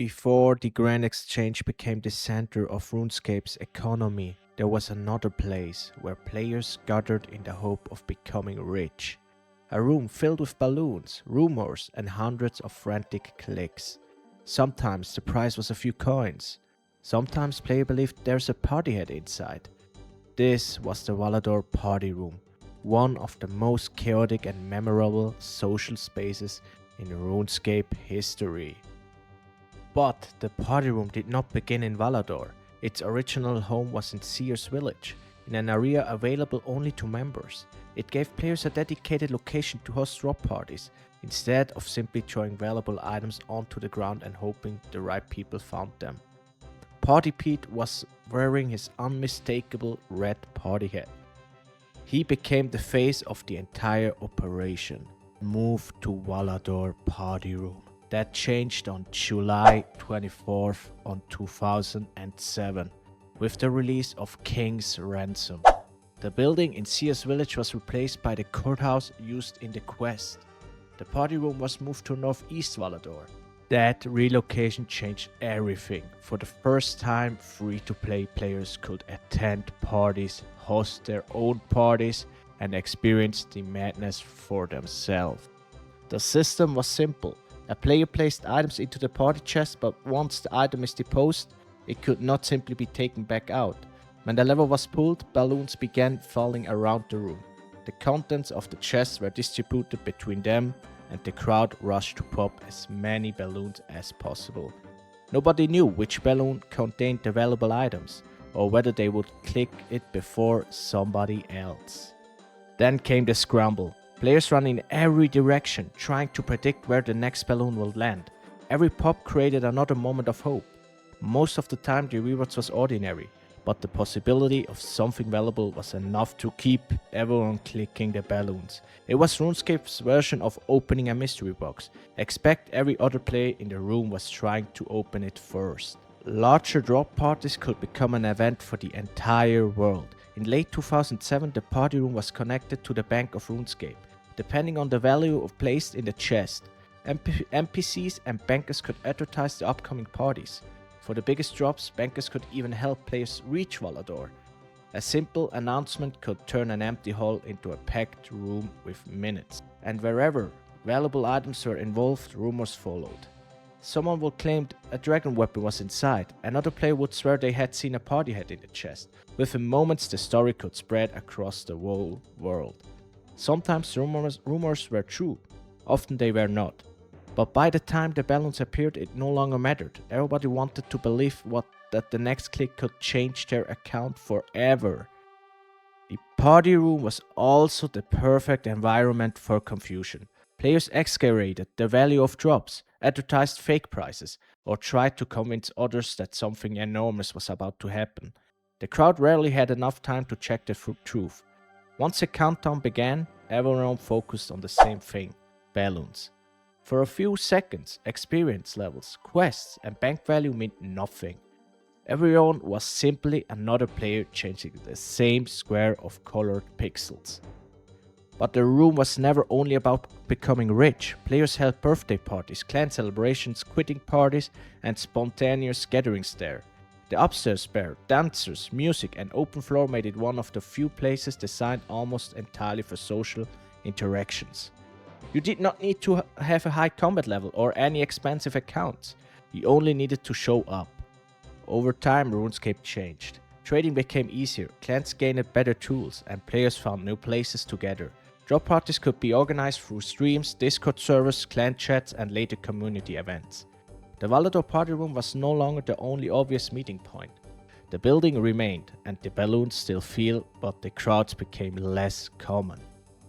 Before the Grand Exchange became the center of RuneScape's economy, there was another place where players gathered in the hope of becoming rich. A room filled with balloons, rumors, and hundreds of frantic clicks. Sometimes the prize was a few coins. Sometimes players believed there's a party hat inside. This was the Falador Party Room, one of the most chaotic and memorable social spaces in RuneScape history. But the party room did not begin in Falador. Its original home was in Seers Village, in an area available only to members. It gave players a dedicated location to host drop parties, instead of simply throwing valuable items onto the ground and hoping the right people found them. Party Pete was wearing his unmistakable red party hat. He became the face of the entire operation. Moved to Falador Party Room. That changed on July 24th on 2007 with the release of King's Ransom. The building in Seers Village was replaced by the courthouse used in the quest. The party room was moved to northeast Falador. That relocation changed everything. For the first time, free-to-play players could attend parties, host their own parties, and experience the madness for themselves. The system was simple. A player placed items into the party chest, but once the item is deposited, it could not simply be taken back out. When the lever was pulled, balloons began falling around the room. The contents of the chest were distributed between them, and the crowd rushed to pop as many balloons as possible. Nobody knew which balloon contained the valuable items, or whether they would click it before somebody else. Then came the scramble. Players ran in every direction, trying to predict where the next balloon will land. Every pop created another moment of hope. Most of the time the rewards was ordinary, but the possibility of something valuable was enough to keep everyone clicking the balloons. It was RuneScape's version of opening a mystery box. Expect every other player in the room was trying to open it first. Larger drop parties could become an event for the entire world. In late 2007, the party room was connected to the bank of RuneScape. Depending on the value placed in the chest, NPCs and bankers could advertise the upcoming parties. For the biggest drops, bankers could even help players reach Falador. A simple announcement could turn an empty hall into a packed room with minutes. And wherever valuable items were involved, rumors followed. Someone would claim a dragon weapon was inside. Another player would swear they had seen a party hat in the chest. Within moments, the story could spread across the whole world. Sometimes rumors were true, often they were not. But by the time the balloons appeared, it no longer mattered. Everybody wanted to believe that the next click could change their account forever. The party room was also the perfect environment for confusion. Players exaggerated the value of drops, advertised fake prices, or tried to convince others that something enormous was about to happen. The crowd rarely had enough time to check the truth. Once the countdown began, everyone focused on the same thing: balloons. For a few seconds, experience levels, quests, and bank value meant nothing. Everyone was simply another player changing the same square of colored pixels. But the room was never only about becoming rich. Players held birthday parties, clan celebrations, quitting parties, and spontaneous gatherings there. The upstairs bar, dancers, music, and open floor made it one of the few places designed almost entirely for social interactions. You did not need to have a high combat level or any expensive accounts. You only needed to show up. Over time, RuneScape changed. Trading became easier, clans gained better tools, and players found new places to gather. Drop parties could be organized through streams, Discord servers, clan chats, and later community events. The Falador Party Room was no longer the only obvious meeting point. The building remained, and the balloons still feel, but the crowds became less common.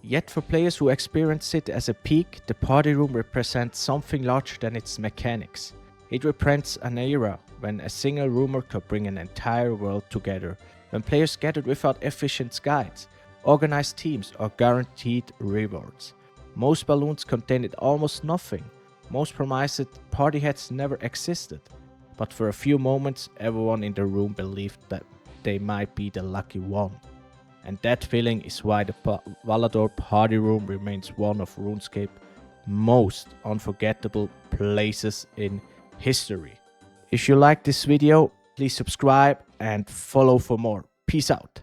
Yet for players who experienced it as a peak, the party room represents something larger than its mechanics. It represents an era when a single rumor could bring an entire world together, when players gathered without efficient guides, organized teams, or guaranteed rewards. Most balloons contained almost nothing. Most promised party hats never existed. But for a few moments, everyone in the room believed that they might be the lucky one. And that feeling is why the Falador Party Room remains one of RuneScape's most unforgettable places in history. If you like this video, please subscribe and follow for more. Peace out.